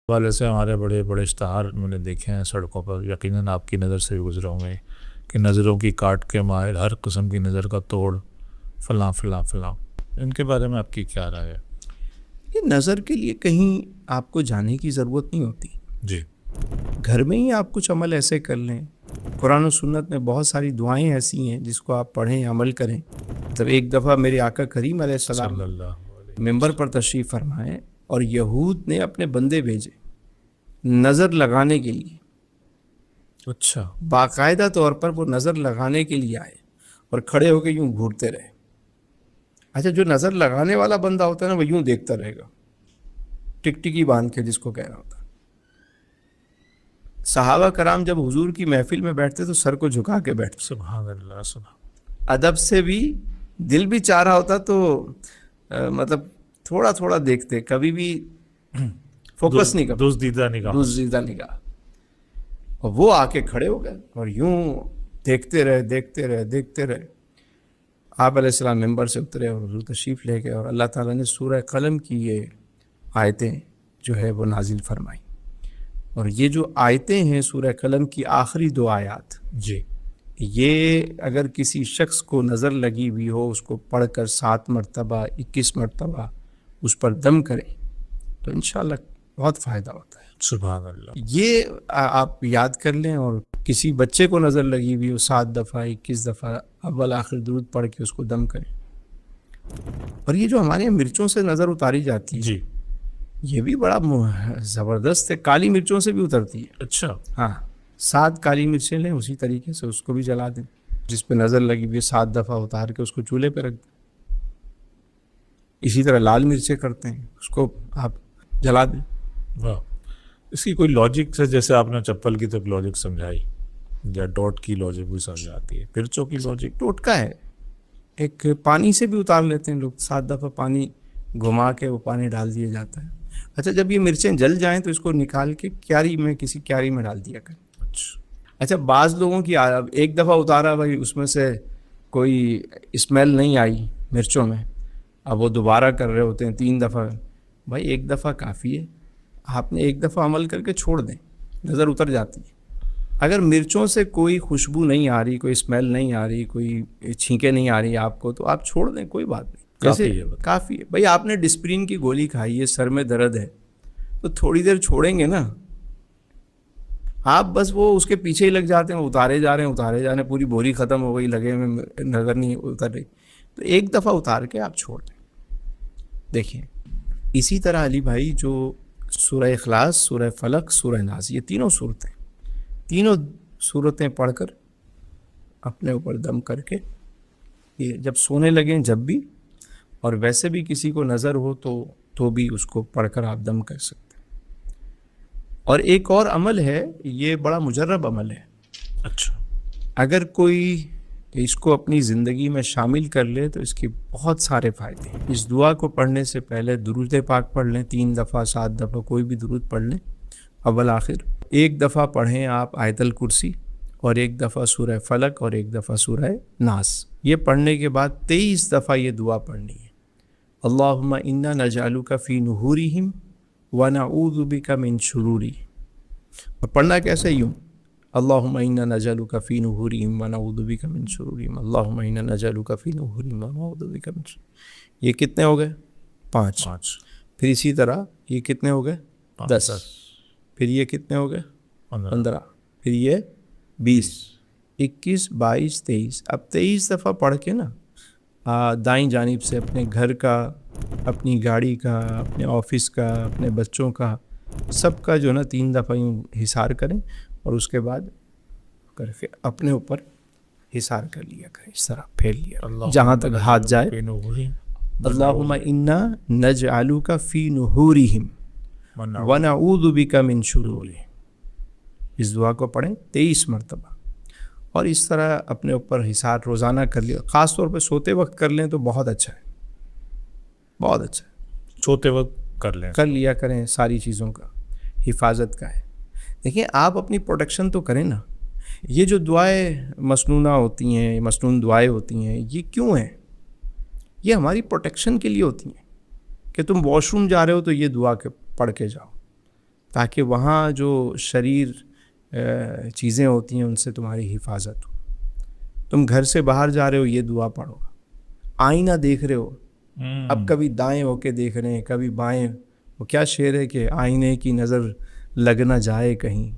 والے سے ہمارے بڑے بڑے اشتہار میں نے دیکھے ہیں سڑکوں پر، یقیناً آپ کی نظر سے بھی گزرے ہوں گے کہ نظروں کی کاٹ کے مائل، ہر قسم کی نظر کا توڑ، فلاں فلاں فلاں. ان کے بارے میں آپ کی کیا رائے ہے؟ یہ نظر کے لیے کہیں آپ کو جانے کی ضرورت نہیں ہوتی. جی گھر میں ہی آپ کچھ عمل ایسے کر لیں. قرآن و سنت میں بہت ساری دعائیں ایسی ہیں جس کو آپ پڑھیں، عمل کریں. جب ایک دفعہ میرے آقا کریم علیہ السلام صلی اللہ علیہ ممبر پر تشریف فرمائے اور یہود نے اپنے بندے بھیجے نظر لگانے کے لیے. اچھا باقاعدہ طور پر وہ نظر لگانے کے لیے آئے اور کھڑے ہو کے یوں گھورتے رہے. اچھا، جو نظر لگانے والا بندہ ہوتا ہے نا، وہ یوں دیکھتا رہے گا، ٹکٹکی باندھ کے، جس کو کہہ رہا ہوتا. صحابہ کرام جب حضور کی محفل میں بیٹھتے تو سر کو جھکا کے بیٹھتے. سبحان اللہ سبحان. ادب سے بھی دل بھی چاہ رہا ہوتا تو مطلب تھوڑا تھوڑا دیکھتے، کبھی بھی فوکس نہیں کرتے، دزدیدہ نگاہ. دوزیدہ نگاہ. اور وہ آ کے کھڑے ہو گئے اور یوں دیکھتے رہے دیکھتے رہے دیکھتے رہے. آپ علیہ السلام ممبر سے اترے اور حضور تشریف لے گئے اور اللہ تعالیٰ نے سورہ قلم کی یہ آیتیں جو ہے وہ نازل فرمائی. اور یہ جو آیتیں ہیں سورہ قلم کی آخری 2 آیات، جی یہ اگر کسی شخص کو نظر لگی ہوئی ہو، اس کو پڑھ کر 7 مرتبہ 21 مرتبہ اس پر دم کریں تو انشاءاللہ بہت فائدہ ہوتا ہے. سبحان اللہ. یہ آپ یاد کر لیں. اور کسی بچے کو نظر لگی ہوئی ہو 7 دفعہ 21 دفعہ اول آخر درود پڑھ کے اس کو دم کریں. اور یہ جو ہمارے یہاں مرچوں سے نظر اتاری جاتی ہے، جی یہ بھی بڑا زبردست ہے. کالی مرچوں سے بھی اترتی ہے. اچھا. ہاں، 7 کالی مرچیں لیں، اسی طریقے سے اس کو بھی جلا دیں. جس پہ نظر لگی ہوئی 7 دفعہ اتار کے اس کو چولہے پہ رکھ دیں. اسی طرح لال مرچیں کرتے ہیں، اس کو آپ جلا دیں. واہ، اس کی کوئی لاجک سے، جیسے آپ نے چپل کی تو لاجک سمجھائی، یا ڈاٹ کی لاجک بھی سمجھ آتی ہے، مرچوں کی لاجک ٹوٹکا ہے. ایک پانی سے بھی اتار لیتے ہیں لوگ، 7 دفعہ پانی گھما کے وہ پانی ڈال دیا جاتا ہے. اچھا، جب یہ مرچیں جل جائیں تو اس کو نکال کے کیاری میں، کسی کیاری میں ڈال دیا کریں. اچھا، بعض لوگوں کی ایک دفعہ اتارا بھائی، اس میں سے کوئی اسمیل نہیں آئی مرچوں میں، اب وہ دوبارہ کر رہے ہوتے ہیں 3 دفعہ. بھائی 1 دفعہ کافی ہے. آپ نے 1 دفعہ عمل کر کے چھوڑ دیں، نظر اتر جاتی ہے. اگر مرچوں سے کوئی خوشبو نہیں آ رہی، کوئی اسمیل نہیں آ رہی، کوئی چھینکیں نہیں آ رہی آپ کو، تو آپ چھوڑ دیں، کوئی بات نہیں. جیسے کافی ہے. بھائی آپ نے ڈسپرین کی گولی کھائی ہے، سر میں درد ہے، تو تھوڑی دیر چھوڑیں گے نا. آپ بس وہ اس کے پیچھے ہی لگ جاتے ہیں، اتارے جا رہے ہیں، پوری بوری ختم ہو گئی، لگے میں نظر نہیں اتر رہی، تو 1 دفعہ اتار کے آپ چھوڑ دیں. دیکھیں، اسی طرح علی بھائی جو سورہ اخلاص، سورہ فلق، سورہ ناس، یہ تینوں صورتیں پڑھ کر اپنے اوپر دم کر کے، یہ جب سونے لگیں جب بھی، اور ویسے بھی کسی کو نظر ہو تو بھی اس کو پڑھ کر آپ دم کر سکتے ہیں. اور ایک اور عمل ہے، یہ بڑا مجرب عمل ہے. اچھا. اگر کوئی اس کو اپنی زندگی میں شامل کر لے تو اس کے بہت سارے فائدے ہیں. اس دعا کو پڑھنے سے پہلے درود پاک پڑھ لیں، 3 دفعہ 7 دفعہ کوئی بھی درود پڑھ لیں اول آخر. 1 دفعہ پڑھیں آپ آیت الکرسی، اور 1 دفعہ سورہ فلق، اور 1 دفعہ سورہ ناس. یہ پڑھنے کے بعد 23 دفعہ یہ دعا پڑھنی ہے. اللہم انا نجعلک فی نحورہم ونعوذ بک من شرورہم. اور پڑھنا کیسے؟ یوں، اللہم انا نجعلک فی نحورہم ونعوذ بک من شرورہم، اللہم انا نجعلک فی نحورہم ونعوذ بک من شرورہم. یہ کتنے ہو گئے؟ 5. پھر اسی طرح یہ کتنے ہو گئے؟ 10. پھر یہ کتنے ہو گئے؟ 15. پھر یہ 20، 21، 22، 23. اب 23 دفعہ پڑھ کے نا دائیں جانب سے اپنے گھر کا، اپنی گاڑی کا، اپنے آفس کا، اپنے بچوں کا، سب کا جو نا 3 دفعہ یوں حصار کریں، اور اس کے بعد کر کے اپنے اوپر حصار کر لیا کریں، اس طرح پھیر لیا جہاں تک ہاتھ جائے. اللہم انا نجعلک فی نحورہم ونعوذ بک من شرورہم. اس دعا کو پڑھیں 23 مرتبہ، اور اس طرح اپنے اوپر حصار روزانہ کر لیا. خاص طور پہ سوتے وقت کر لیں تو بہت اچھا ہے، بہت اچھا ہے. سوتے وقت کر لیا کریں، ساری چیزوں کا حفاظت کا ہے. دیکھیں، آپ اپنی پروٹیکشن تو کریں نا. یہ جو دعائیں مسنونہ ہوتی ہیں، مسنون دعائیں ہوتی ہیں، یہ کیوں ہیں؟ یہ ہماری پروٹیکشن کے لیے ہوتی ہیں کہ تم واش روم جا رہے ہو تو یہ دعا پڑھ کے جاؤ. تاکہ وہاں جو شریر چیزیں ہوتی ہیں ان سے تمہاری حفاظت ہو. تم گھر سے باہر جا رہے ہو یہ دعا پڑھو. آئینہ دیکھ رہے ہو, اب کبھی دائیں ہو کے دیکھ رہے ہیں کبھی بائیں. وہ کیا شعر ہے کہ آئینے کی نظر لگ نہ جائے کہیں,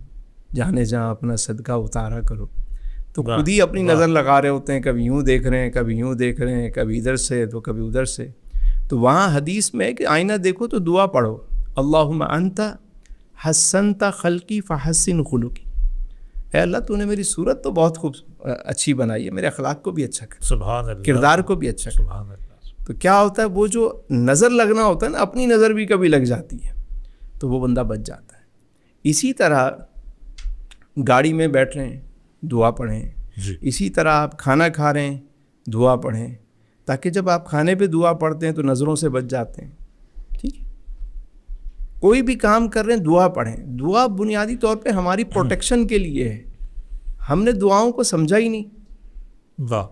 جانے جہاں اپنا صدقہ اتارا کرو. تو خود ہی اپنی نظر لگا رہے ہوتے ہیں, کبھی یوں دیکھ رہے ہیں کبھی یوں دیکھ رہے ہیں, کبھی ادھر سے تو کبھی ادھر سے. تو وہاں حدیث میں ہے کہ آئینہ دیکھو تو دعا پڑھو, اللہم انت حسنت خلقی فحسن خلقی. اے اللہ تو نے میری صورت تو بہت خوب اچھی بنائی ہے, میرے اخلاق کو بھی اچھا کر, سبحان اللہ, کردار کو بھی اچھا کر. سبحان اللہ. تو کیا ہوتا ہے وہ جو نظر لگنا ہوتا ہے نا, اپنی نظر بھی کبھی لگ جاتی ہے تو وہ بندہ بچ جاتا ہے. اسی طرح گاڑی میں بیٹھ رہے ہیں دعا پڑھیں, جی اسی طرح آپ کھانا کھا رہے ہیں دعا پڑھیں, تاکہ جب آپ کھانے پہ دعا پڑھتے ہیں تو نظروں سے بچ جاتے ہیں. ٹھیک ہے, کوئی بھی کام کر رہے ہیں دعا پڑھیں. دعا بنیادی طور پہ ہماری پروٹیکشن کے لیے ہے. ہم نے دعاؤں کو سمجھا ہی نہیں, واہ,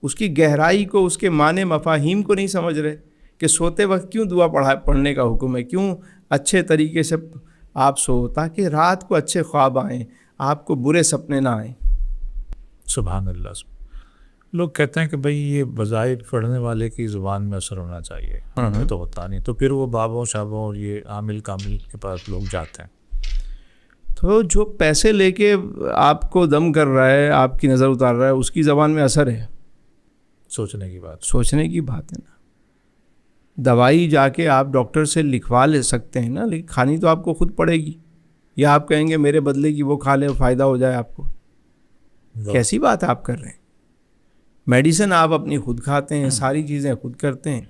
اس کی گہرائی کو, اس کے معنی مفاہیم کو نہیں سمجھ رہے کہ سوتے وقت کیوں دعا پڑھنے کا حکم ہے, کیوں اچھے طریقے سے آپ سو تاکہ رات کو اچھے خواب آئیں, آپ کو برے سپنے نہ آئیں. سبحان اللہ. لوگ کہتے ہیں کہ بھئی یہ بظاہر پڑھنے والے کی زبان میں اثر ہونا چاہیے, ہمیں تو ہوتا نہیں. تو پھر وہ بابوں شابوں اور یہ عامل کامل کے پاس لوگ جاتے ہیں. تو جو پیسے لے کے آپ کو دم کر رہا ہے, آپ کی نظر اتار رہا ہے, اس کی زبان میں اثر ہے. سوچنے کی بات, سوچنے کی بات ہے نا. دوائی جا کے آپ ڈاکٹر سے لکھوا لے سکتے ہیں نا, لیکن کھانی تو آپ کو خود پڑے گی, یا آپ کہیں گے میرے بدلے کی وہ کھا لے فائدہ ہو جائے آپ کو. کیسی بات آپ کر رہے ہیں؟ میڈیسن آپ اپنی خود کھاتے ہیں, ساری چیزیں خود کرتے ہیں,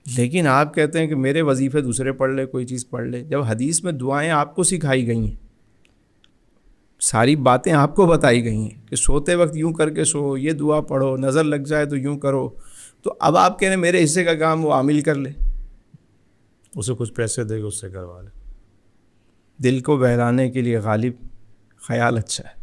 لیکن آپ کہتے ہیں کہ میرے وظیفے دوسرے پڑھ لے, کوئی چیز پڑھ لے. جب حدیث میں دعائیں آپ کو سکھائی گئی ہیں, ساری باتیں آپ کو بتائی گئی ہیں کہ سوتے وقت یوں کر کے سو, یہ دعا پڑھو, نظر لگ جائے تو یوں کرو, تو اب آپ کہہ رہے ہیں میرے حصے کا کام وہ عامل کر لے, اسے کچھ پیسے دے گا, اس سے کروا لے. دل کو بہلانے کے لیے غالب خیال اچھا ہے.